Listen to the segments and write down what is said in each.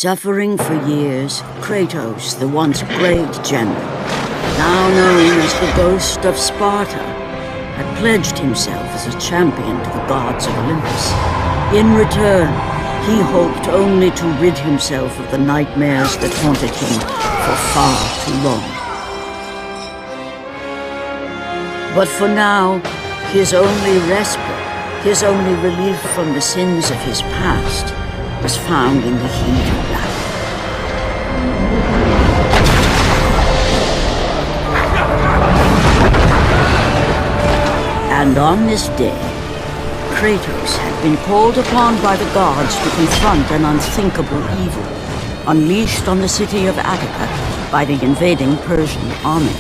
Suffering for years, Kratos, the once great general, now known as the Ghost of Sparta, had pledged himself as a champion to the gods of Olympus. In return, he hoped only to rid himself of the nightmares that haunted him for far too long. But for now, his only respite, his only relief from the sins of his past, was found in the heat of battle. And on this day, Kratos had been called upon by the gods to confront an unthinkable evil, unleashed on the city of Attica by the invading Persian army.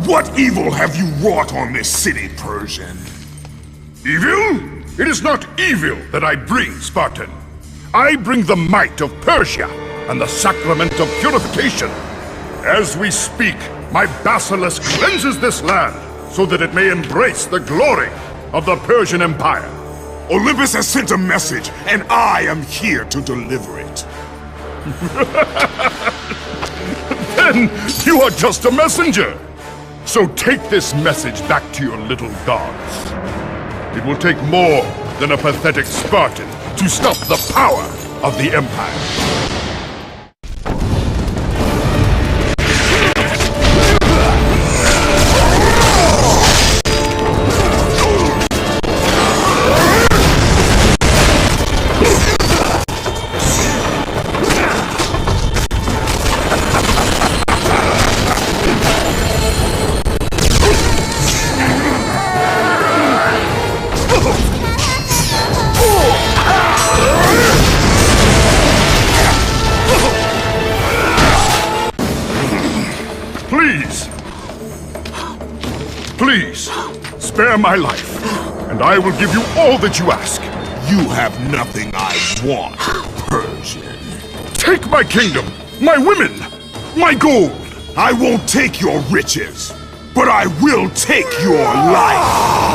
What evil have you wrought on this city, Persian? Evil? It is not evil that I bring, Spartan. I bring the might of Persia and the sacrament of purification. As we speak, my basilisk cleanses this land so that it may embrace the glory of the Persian Empire. Olympus has sent a message, and I am here to deliver it. Then you are just a messenger. So take this message back to your little gods. It will take more than a pathetic Spartan to stop the power of the Empire. Please, spare my life, and I will give you all that you ask. You have nothing I want, Persian. Take my kingdom, my women, my gold. I won't take your riches, but I will take your life.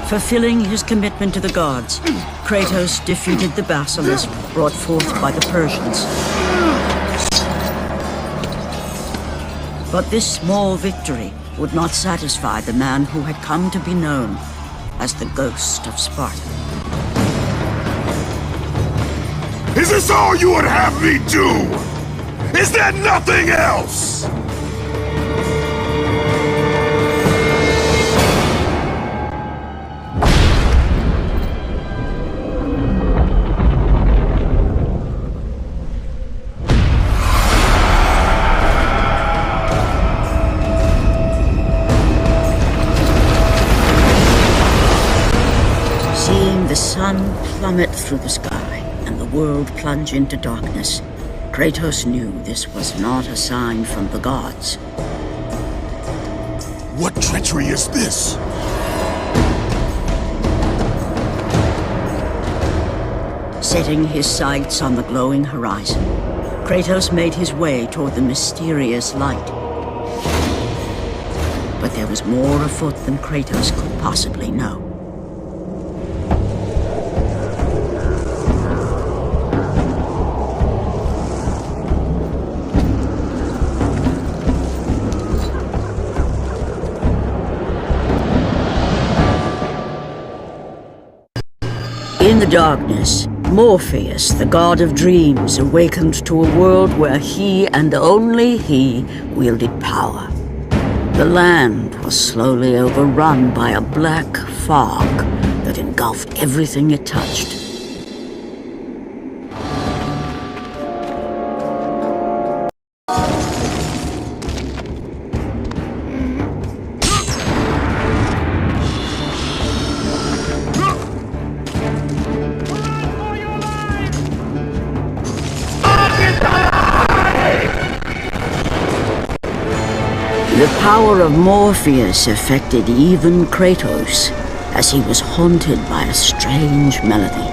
Fulfilling his commitment to the gods, Kratos defeated the basilisk brought forth by the Persians. But this small victory would not satisfy the man who had come to be known as the Ghost of Sparta. Is this all you would have me do? Is there nothing else? Seeing the sun plummet through the sky and the world plunge into darkness, Kratos knew this was not a sign from the gods. What treachery is this? Setting his sights on the glowing horizon, Kratos made his way toward the mysterious light. But there was more afoot than Kratos could possibly know. In the darkness, Morpheus, the god of dreams, awakened to a world where he and only he wielded power. The land was slowly overrun by a black fog that engulfed everything it touched. The power of Morpheus affected even Kratos, as he was haunted by a strange melody.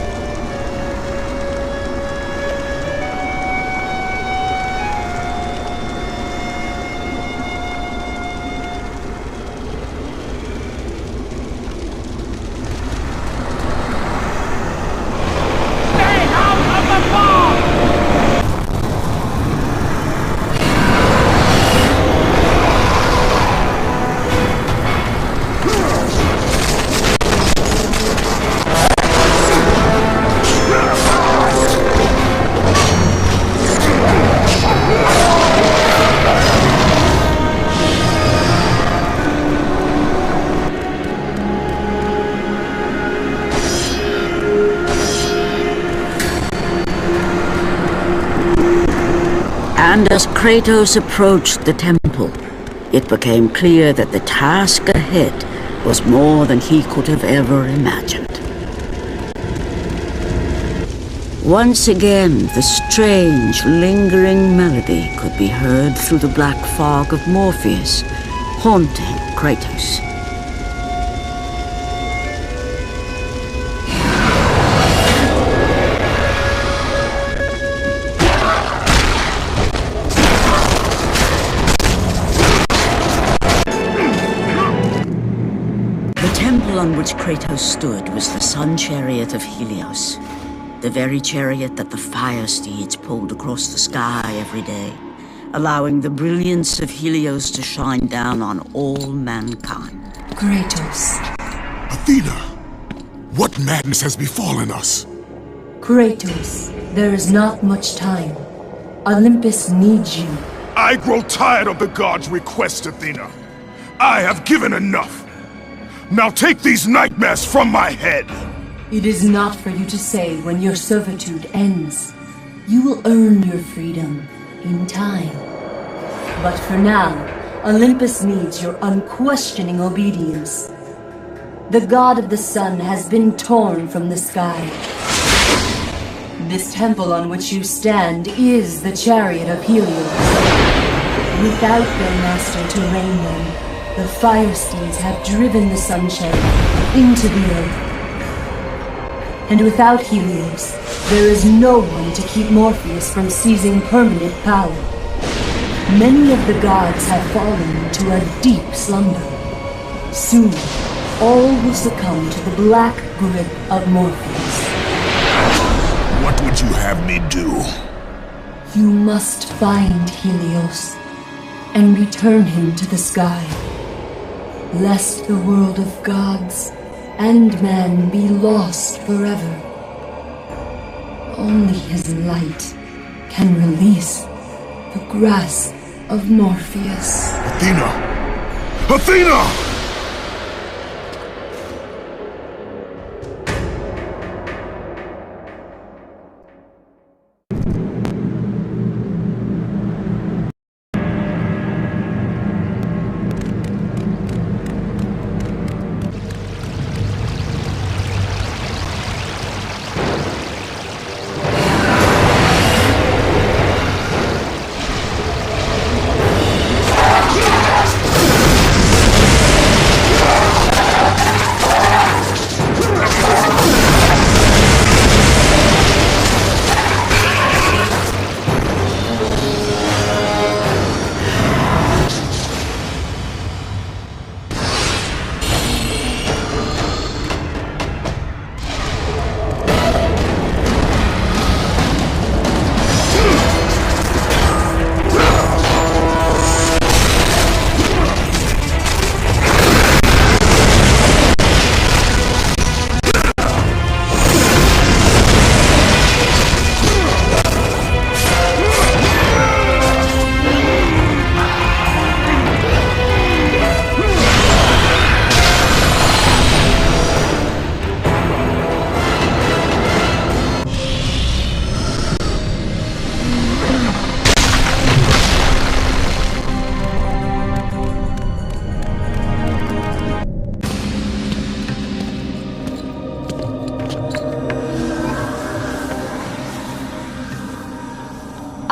And as Kratos approached the temple, it became clear that the task ahead was more than he could have ever imagined. Once again, the strange, lingering melody could be heard through the black fog of Morpheus, haunting Kratos. The temple on which Kratos stood was the sun chariot of Helios, the very chariot that the fire steeds pulled across the sky every day, allowing the brilliance of Helios to shine down on all mankind. Kratos. Athena, what madness has befallen us? Kratos, there is not much time. Olympus needs you. I grow tired of the gods' requests, Athena. I have given enough. Now take these nightmares from my head! It is not for you to say when your servitude ends. You will earn your freedom in time. But for now, Olympus needs your unquestioning obedience. The god of the sun has been torn from the sky. This temple on which you stand is the chariot of Helios. Without their master to reign them, the fire steeds have driven the sun chariot into the earth. And without Helios, there is no one to keep Morpheus from seizing permanent power. Many of the gods have fallen into a deep slumber. Soon, all will succumb to the black grip of Morpheus. What would you have me do? You must find Helios and return him to the sky, lest the world of gods and man be lost forever. Only his light can release the grasp of Morpheus. Athena! Athena!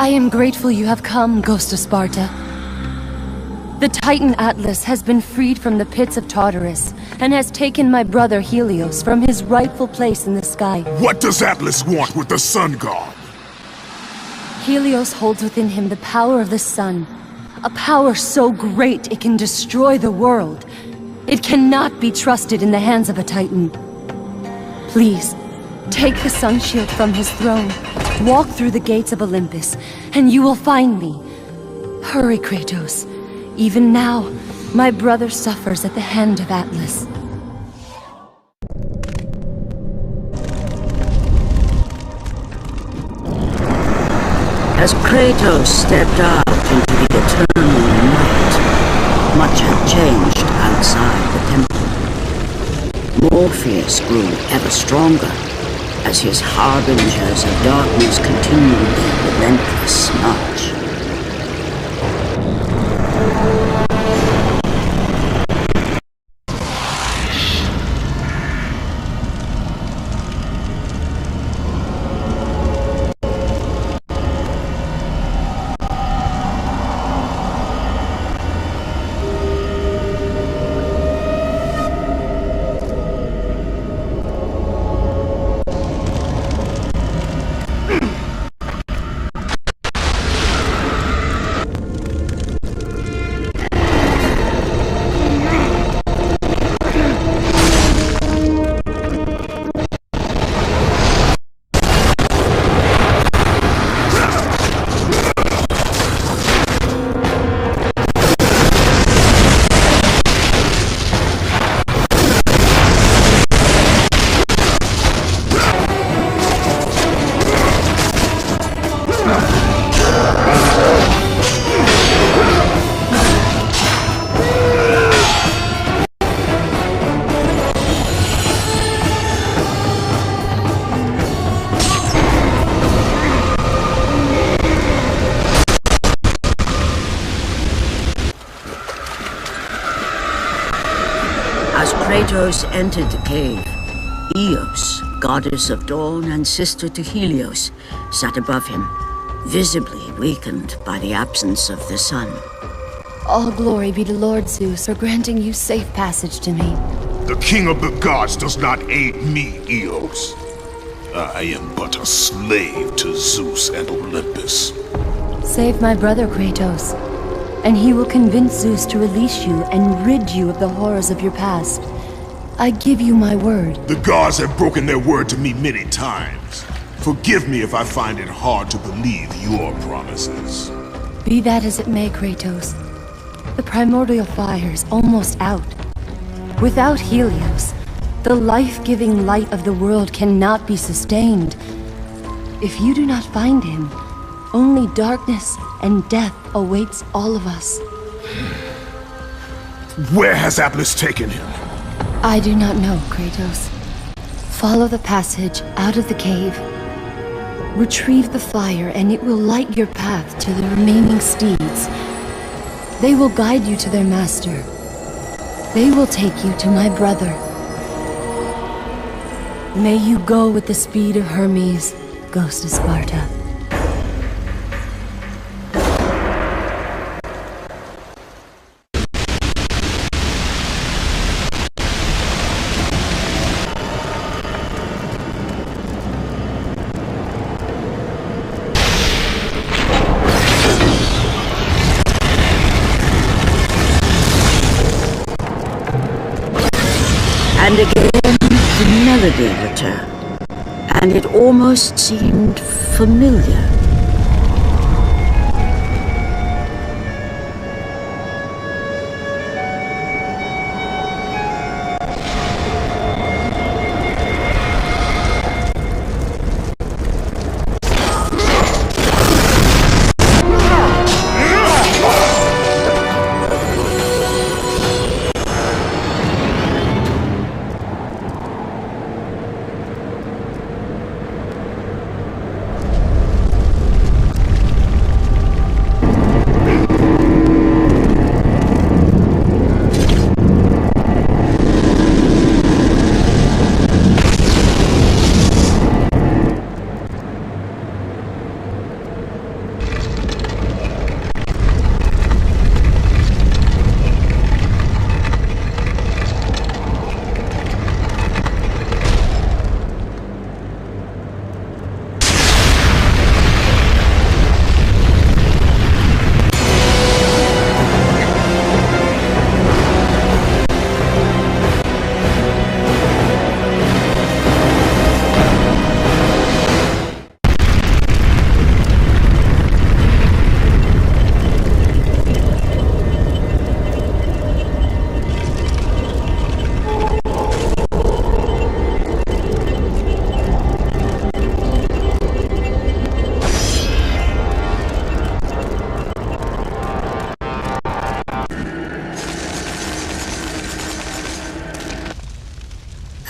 I am grateful you have come, Ghost of Sparta. The Titan Atlas has been freed from the pits of Tartarus, and has taken my brother Helios from his rightful place in the sky. What does Atlas want with the Sun God? Helios holds within him the power of the sun, a power so great it can destroy the world. It cannot be trusted in the hands of a Titan. Please, take the sun shield from his throne, walk through the gates of Olympus, and you will find me. Hurry, Kratos. Even now, my brother suffers at the hand of Atlas. As Kratos stepped out into the eternal night, much had changed outside the temple. Morpheus grew ever stronger as his harbingers of darkness continued their relentless march. Kratos entered the cave. Eos, goddess of dawn and sister to Helios, sat above him, visibly weakened by the absence of the sun. All glory be to Lord Zeus for granting you safe passage to me. The king of the gods does not aid me, Eos. I am but a slave to Zeus and Olympus. Save my brother, Kratos, and he will convince Zeus to release you and rid you of the horrors of your past. I give you my word. The gods have broken their word to me many times. Forgive me if I find it hard to believe your promises. Be that as it may, Kratos. The primordial fire's almost out. Without Helios, the life-giving light of the world cannot be sustained. If you do not find him, only darkness and death awaits all of us. Where has Atlas taken him? I do not know, Kratos. Follow the passage out of the cave. Retrieve the fire and it will light your path to the remaining steeds. They will guide you to their master. They will take you to my brother. May you go with the speed of Hermes, Ghost of Sparta. And again, the melody returned, and it almost seemed familiar.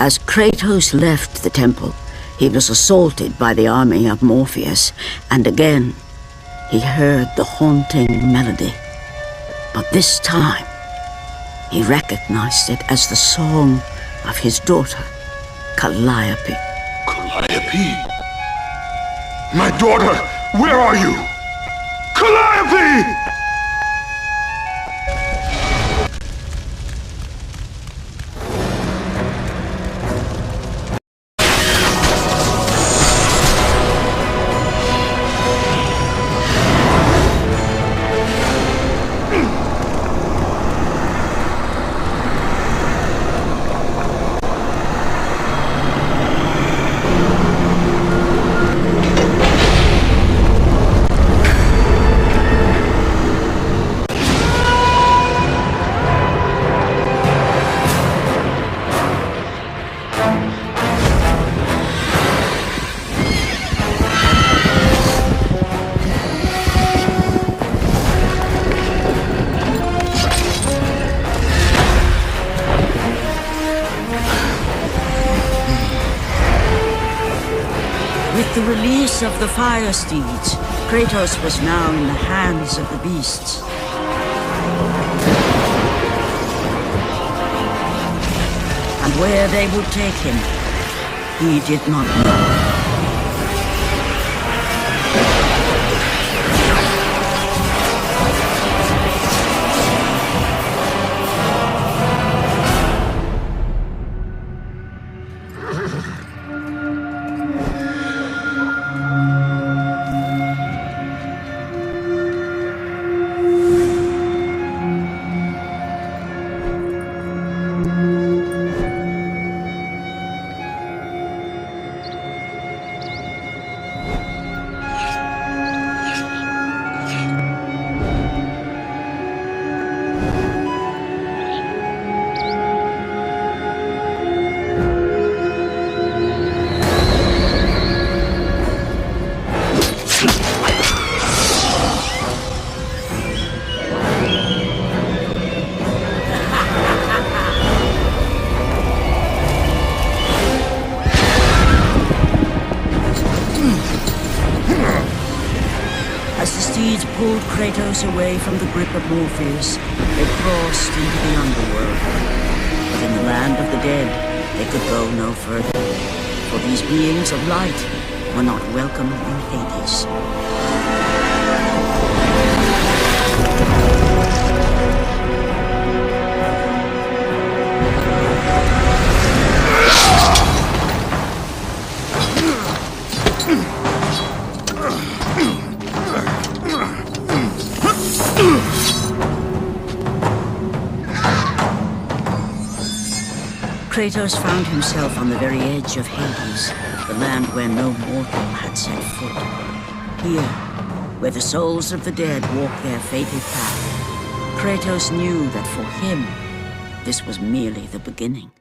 As Kratos left the temple, he was assaulted by the army of Morpheus, and again he heard the haunting melody. But this time, he recognized it as the song of his daughter, Calliope. Calliope? My daughter, where are you? Calliope! With the release of the fire steeds, Kratos was now in the hands of the beasts. And where they would take him, he did not know. blades pulled Kratos away from the grip of Morpheus, they crossed into the underworld. But in the land of the dead, they could go no further, for these beings of light were not welcome in Hades. Kratos found himself on the very edge of Hades, the land where no mortal had set foot. Here, where the souls of the dead walk their fated path, Kratos knew that for him, this was merely the beginning.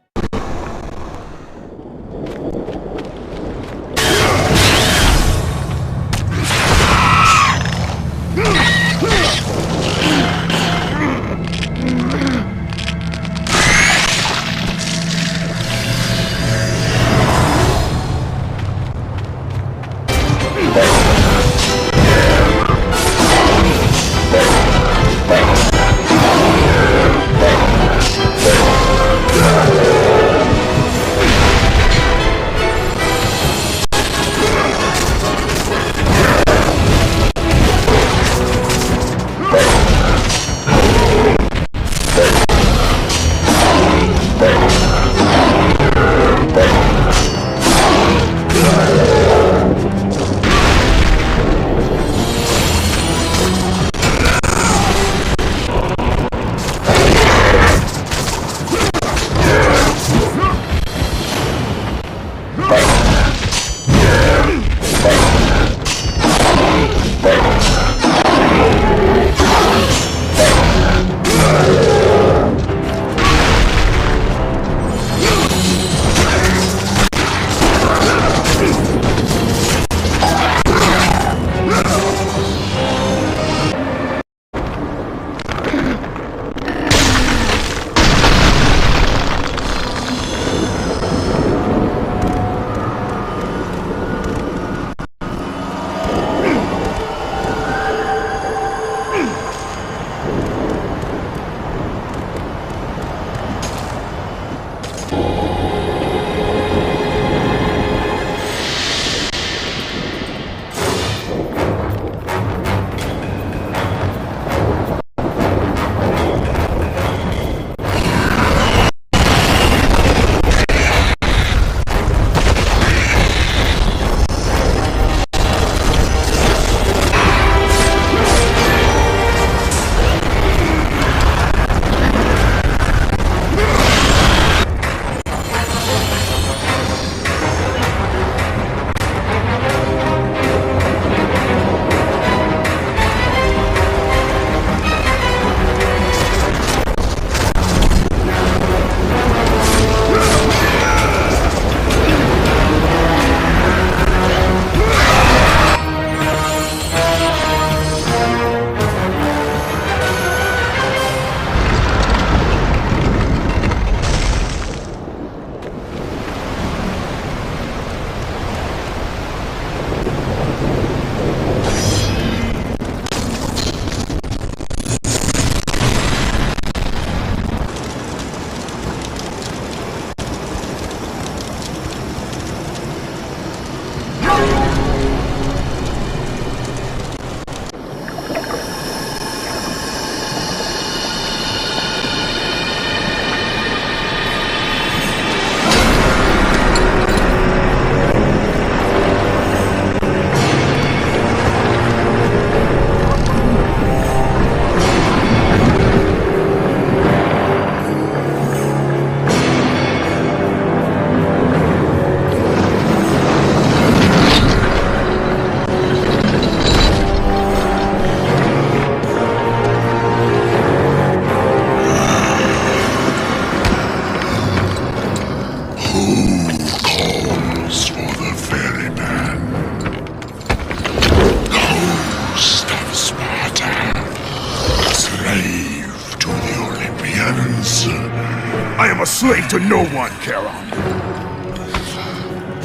I am a slave to no one, Charon.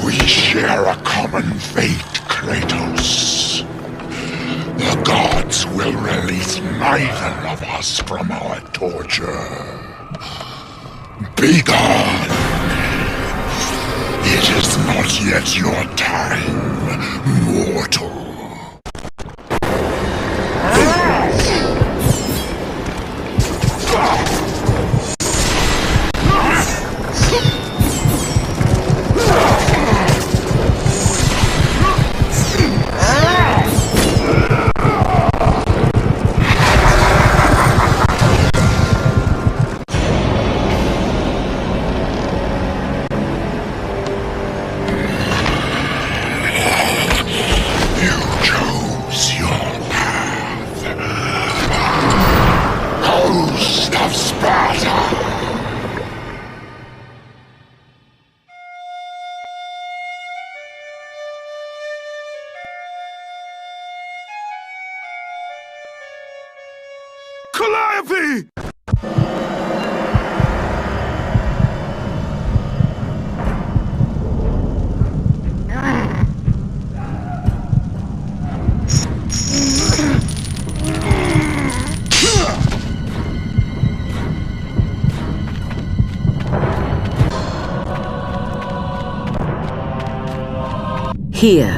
We share a common fate, Kratos. The gods will release neither of us from our torture. Be gone! It is not yet your time, mortal. Calliope! Here,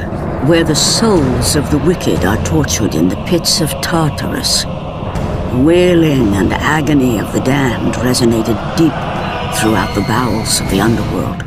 where the souls of the wicked are tortured in the pits of Tartarus, the wailing and agony of the damned resonated deep throughout the bowels of the underworld.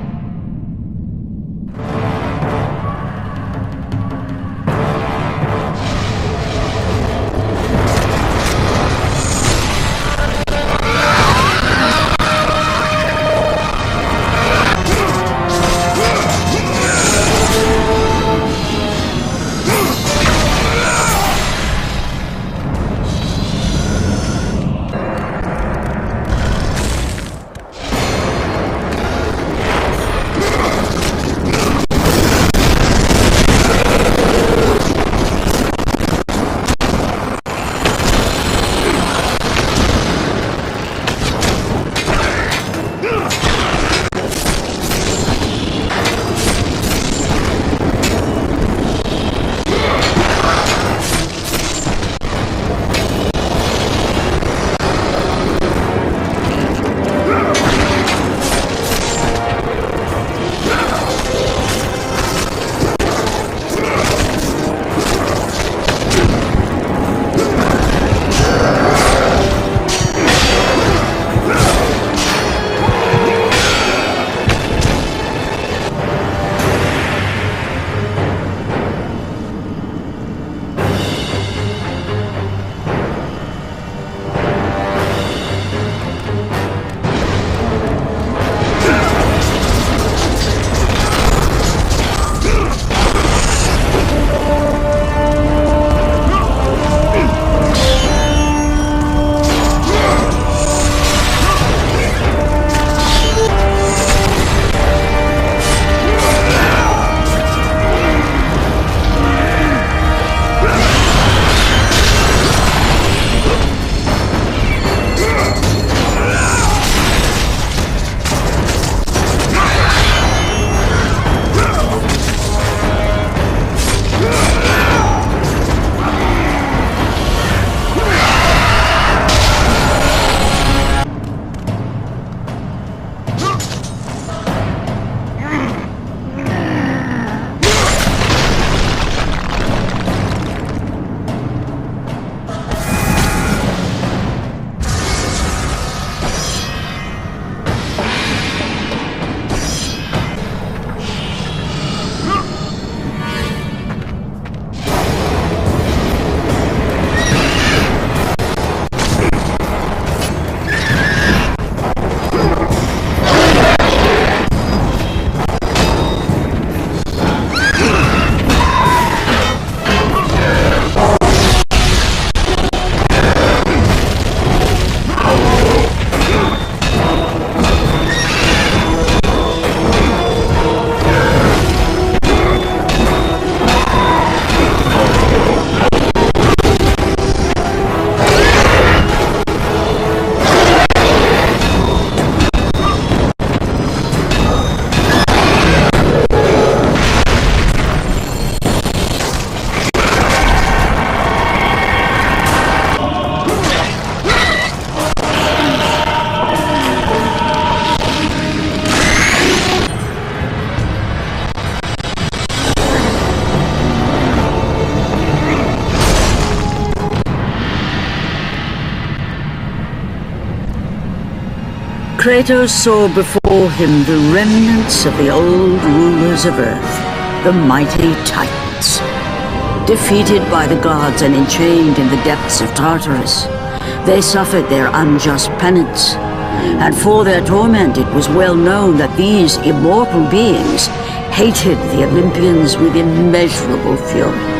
Kratos saw before him the remnants of the old rulers of Earth, the mighty Titans. Defeated by the gods and enchained in the depths of Tartarus, they suffered their unjust penance. And for their torment it was well known that these immortal beings hated the Olympians with immeasurable fury.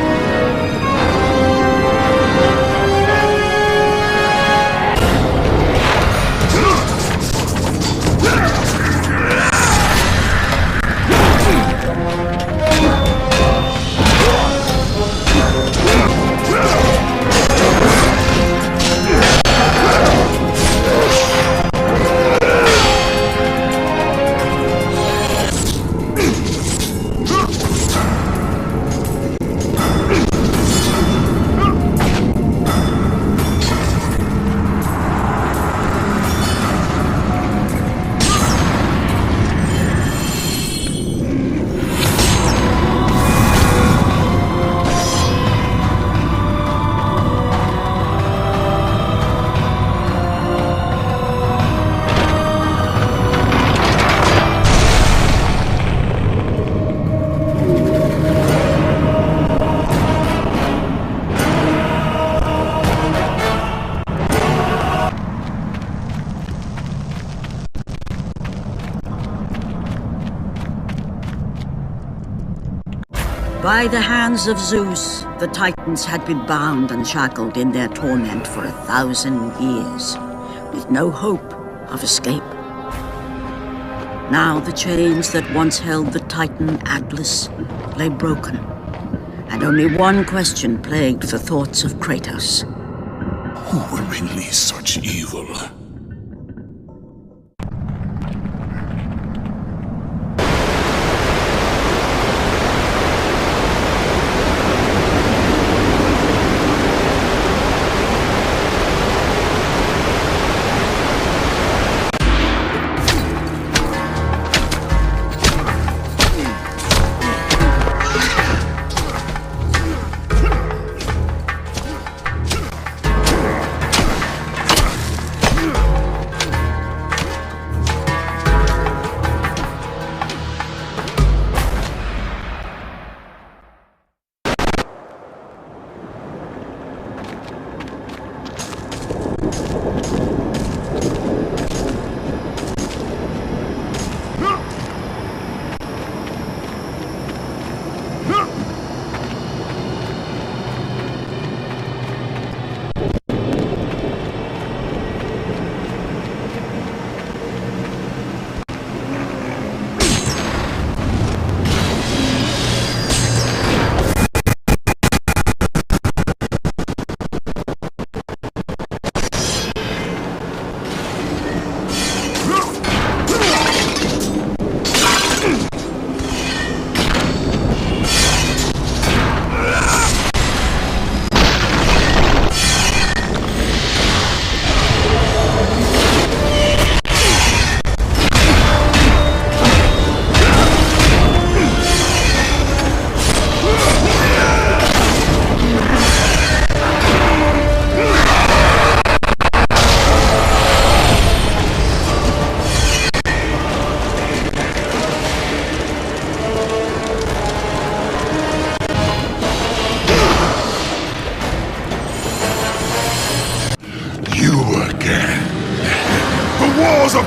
By the hands of Zeus, the Titans had been bound and shackled in their torment for 1,000 years, with no hope of escape. Now the chains that once held the Titan Atlas lay broken, and only one question plagued the thoughts of Kratos. Who would release such evil?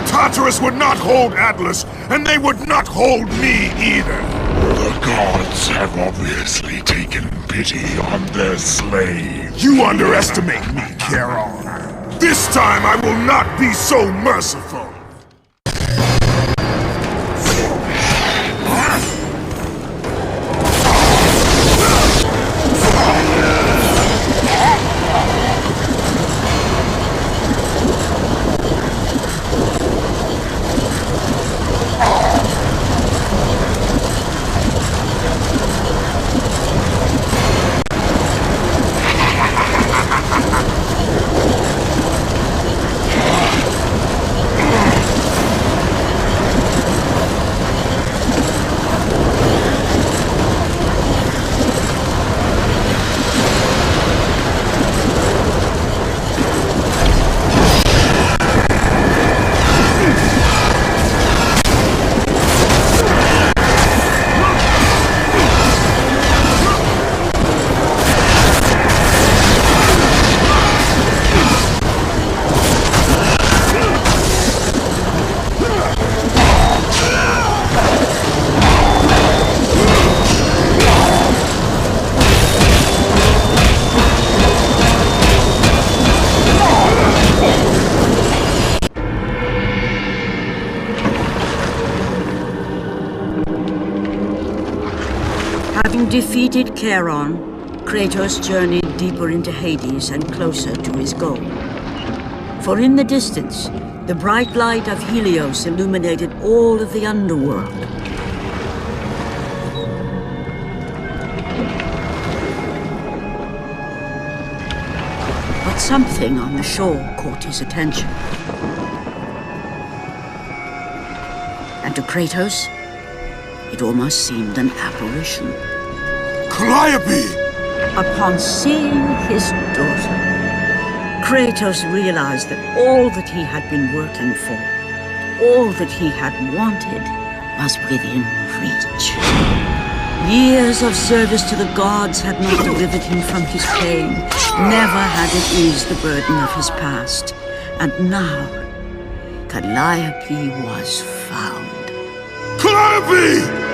Tartarus would not hold Atlas, and they would not hold me either. The gods have obviously taken pity on their slave. You underestimate me, Charon. This time I will not be so merciful. Having defeated Charon, Kratos journeyed deeper into Hades and closer to his goal. For in the distance, the bright light of Helios illuminated all of the underworld. But something on the shore caught his attention. And to Kratos, it almost seemed an apparition. Calliope! Upon seeing his daughter, Kratos realized that all that he had been working for, all that he had wanted, was within reach. Years of service to the gods had not delivered him from his pain, never had it eased the burden of his past. And now, Calliope was found. Calliope!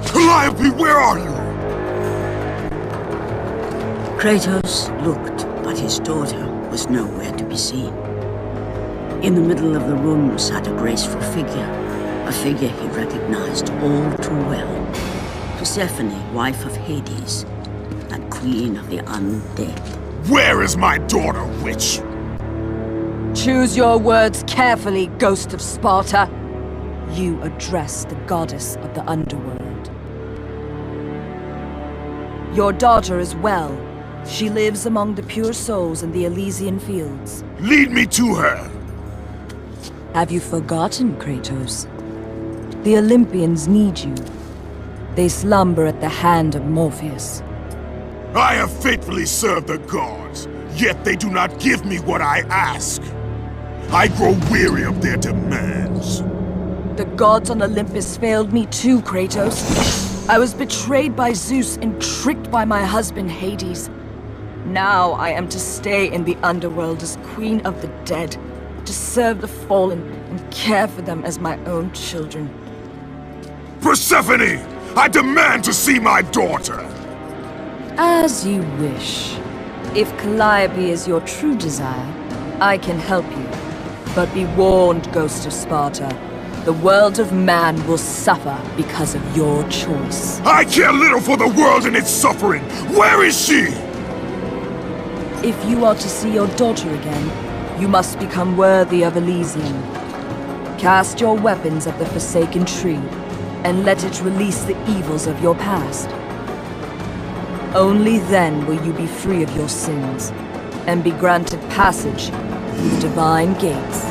Calliope, where are you? Kratos looked, but his daughter was nowhere to be seen. In the middle of the room sat a graceful figure, a figure he recognized all too well. Persephone, wife of Hades, and queen of the undead. Where is my daughter, witch? Choose your words carefully, Ghost of Sparta. You address the goddess of the underworld. Your daughter is well. She lives among the pure souls in the Elysian fields. Lead me to her! Have you forgotten, Kratos? The Olympians need you. They slumber at the hand of Morpheus. I have faithfully served the gods, yet they do not give me what I ask. I grow weary of their demands. The gods on Olympus failed me too, Kratos. I was betrayed by Zeus and tricked by my husband Hades. Now I am to stay in the underworld as Queen of the Dead, to serve the fallen and care for them as my own children. Persephone! I demand to see my daughter! As you wish. If Calliope is your true desire, I can help you. But be warned, Ghost of Sparta. The world of man will suffer because of your choice. I care little for the world and its suffering! Where is she? If you are to see your daughter again, you must become worthy of Elysium. Cast your weapons at the Forsaken Tree, and let it release the evils of your past. Only then will you be free of your sins, and be granted passage through the divine gates.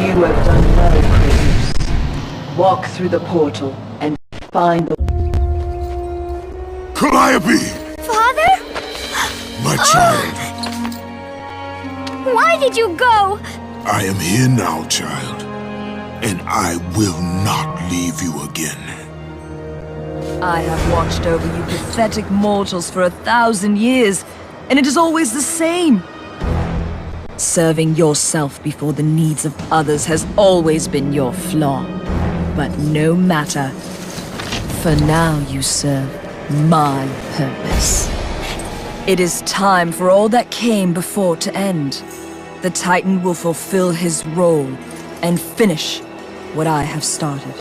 You have done well, Kratos. Walk through the portal and find the... Calliope! Father? My child, Why did you go? I am here now, child. And I will not leave you again. I have watched over you pathetic mortals for 1,000 years, and it is always the same. Serving yourself before the needs of others has always been your flaw. But no matter. For now you serve my purpose. It is time for all that came before to end. The Titan will fulfill his role and finish what I have started.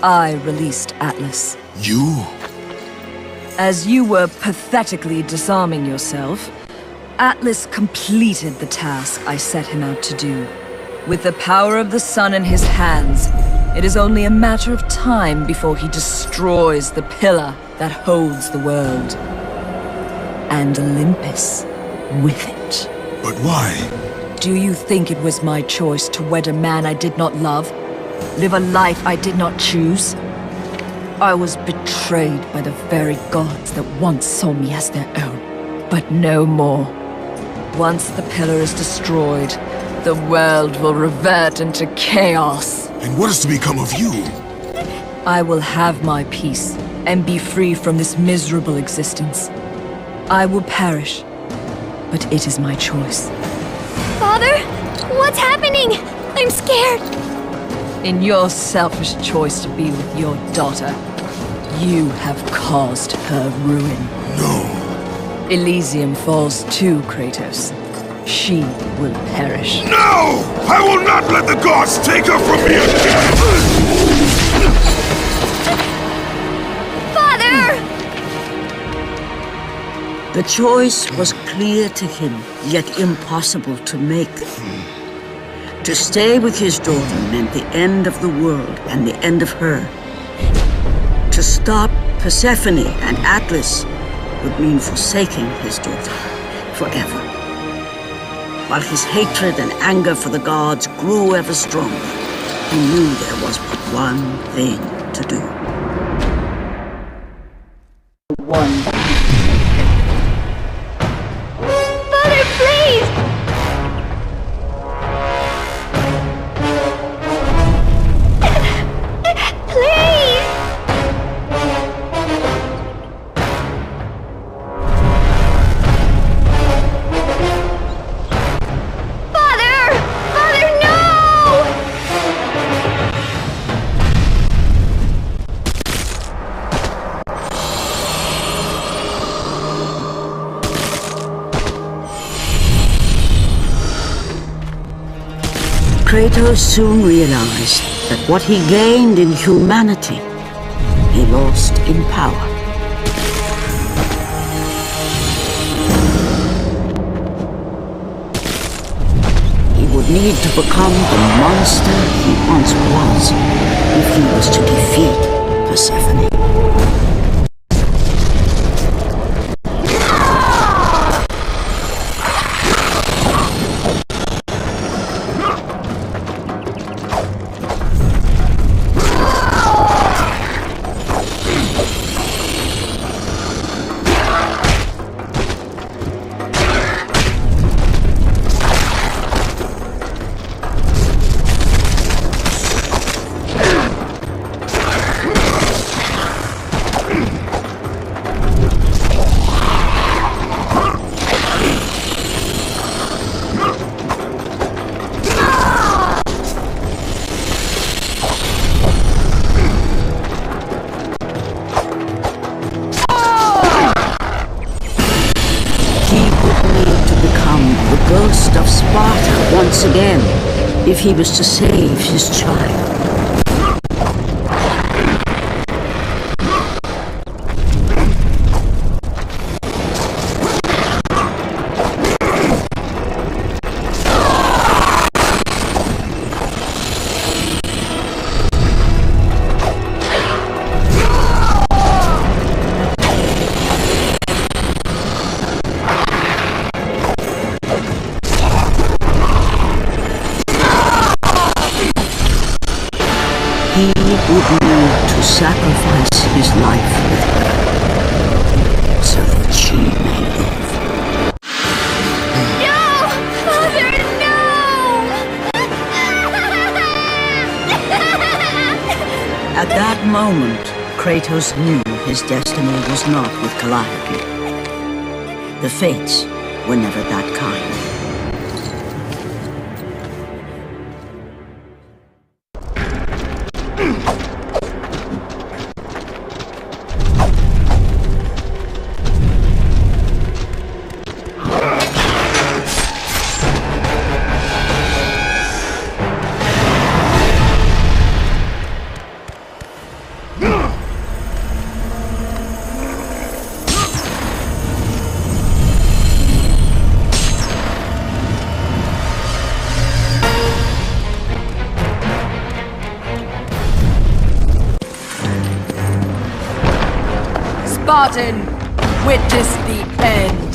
I released Atlas. You? As you were pathetically disarming yourself, Atlas completed the task I set him out to do. With the power of the sun in his hands, it is only a matter of time before he destroys the pillar that holds the world. And Olympus with it. But why? Do you think it was my choice to wed a man I did not love? Live a life I did not choose? I was betrayed by the very gods that once saw me as their own, but no more. Once the pillar is destroyed, the world will revert into chaos. And what is to become of you? I will have my peace and be free from this miserable existence. I will perish, but it is my choice. Father? What's happening? I'm scared. In your selfish choice to be with your daughter, you have caused her ruin. No. Elysium falls too, Kratos. She will perish. No! I will not let the gods take her from me again! Father! The choice was clear to him, yet impossible to make. To stay with his daughter meant the end of the world and the end of her. To stop Persephone and Atlas would mean forsaking his daughter forever. While his hatred and anger for the gods grew ever stronger, he knew there was but one thing to do. One. Father, please! Please! Father! Father, no! Kratos soon realized that what he gained in humanity, he lost in power. He would need to become the monster he once was if he was to defeat Persephone. Ghost of Sparta once again, if he was to save his child. He would need to sacrifice his life with her, so that she may live. No! Father, no! At that moment, Kratos knew his destiny was not with Calliope. The fates were never that kind. Spartan, witness the end.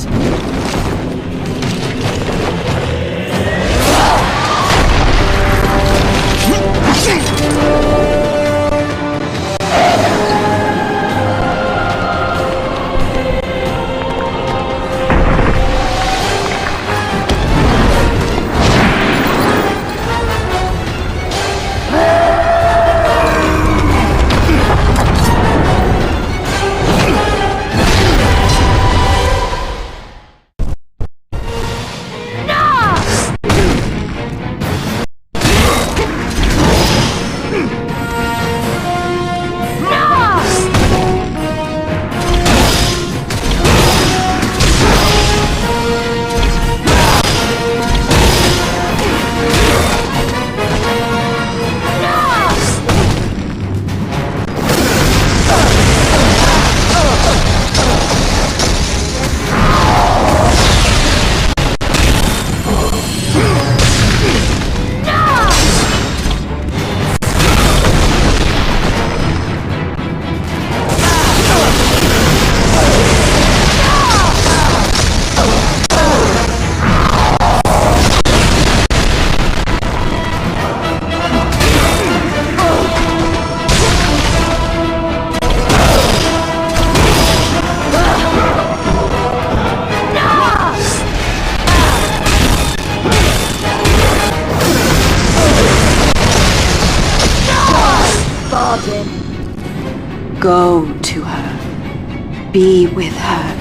Go to her. Be with her.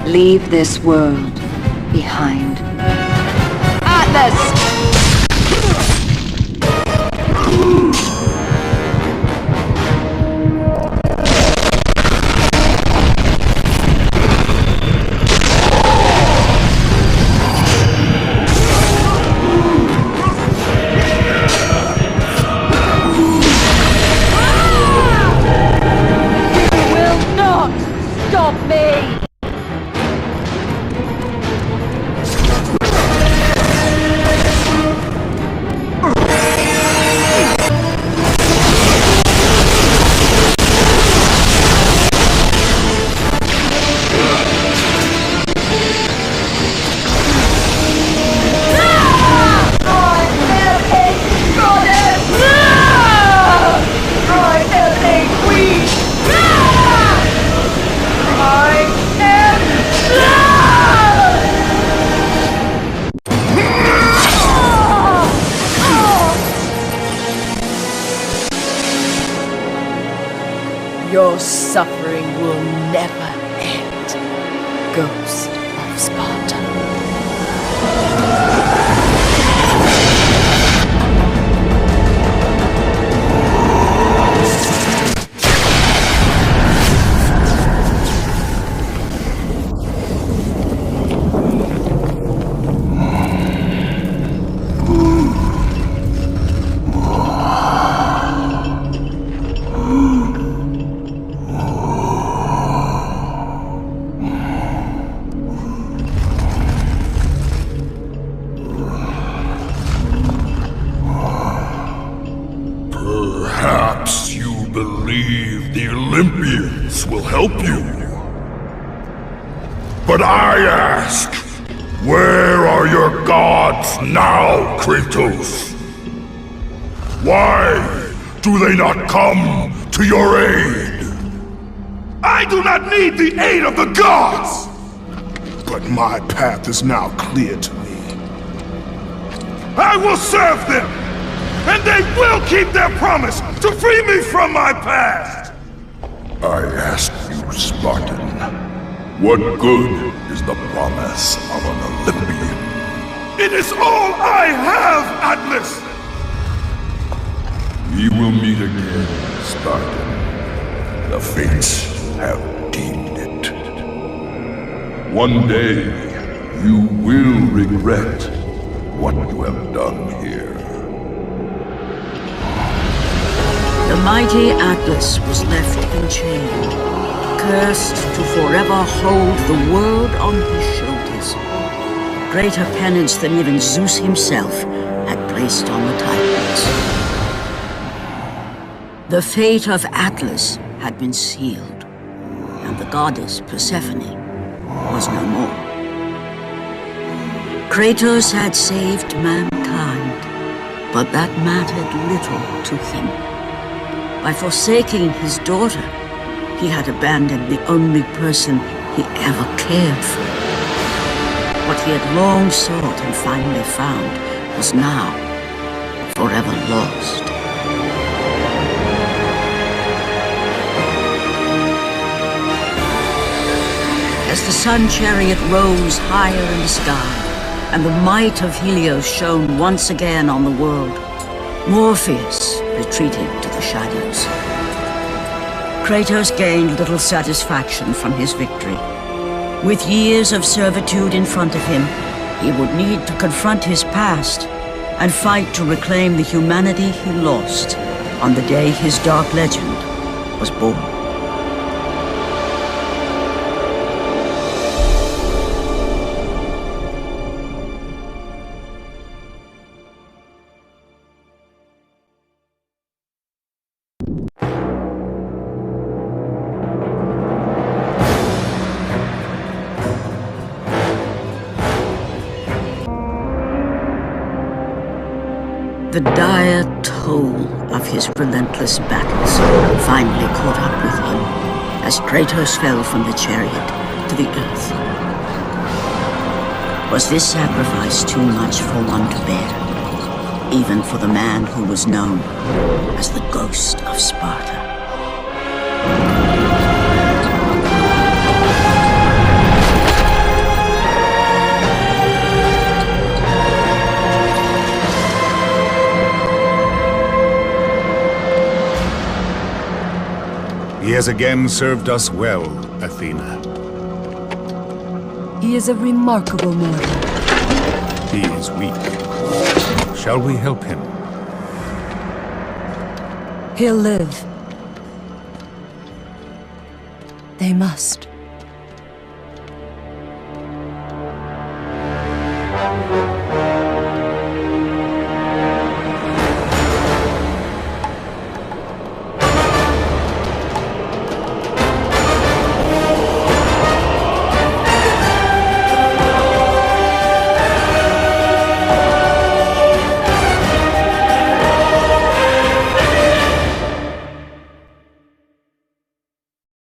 Leave this world behind. Atlas! suffering will never end. Ghost of Sparta. Perhaps you believe the Olympians will help you. But I ask, where are your gods now, Kratos? Why do they not come to your aid? I do not need the aid of the gods! But my path is now clear to me. I will serve them! And they will keep their promise to free me from my past! I ask you, Spartan, what good is the promise of an Olympian? It is all I have, Atlas! We will meet again, Spartan. The fates have deemed it. One day, you will regret what you have done here. The mighty Atlas was left enchained, cursed to forever hold the world on his shoulders. Greater penance than even Zeus himself had placed on the Titans. The fate of Atlas had been sealed, and the goddess Persephone was no more. Kratos had saved mankind, but that mattered little to him. By forsaking his daughter, he had abandoned the only person he ever cared for. What he had long sought and finally found was now forever lost. As the sun chariot rose higher in the sky, and the might of Helios shone once again on the world, Morpheus retreated to the shadows. Kratos gained little satisfaction from his victory. With years of servitude in front of him, he would need to confront his past and fight to reclaim the humanity he lost on the day his dark legend was born. The dire toll of his relentless battles finally caught up with him as Kratos fell from the chariot to the earth. Was this sacrifice too much for one to bear, even for the man who was known as the Ghost of Sparta? He has again served us well, Athena. He is a remarkable mortal. He is weak. Shall we help him? He'll live. They must.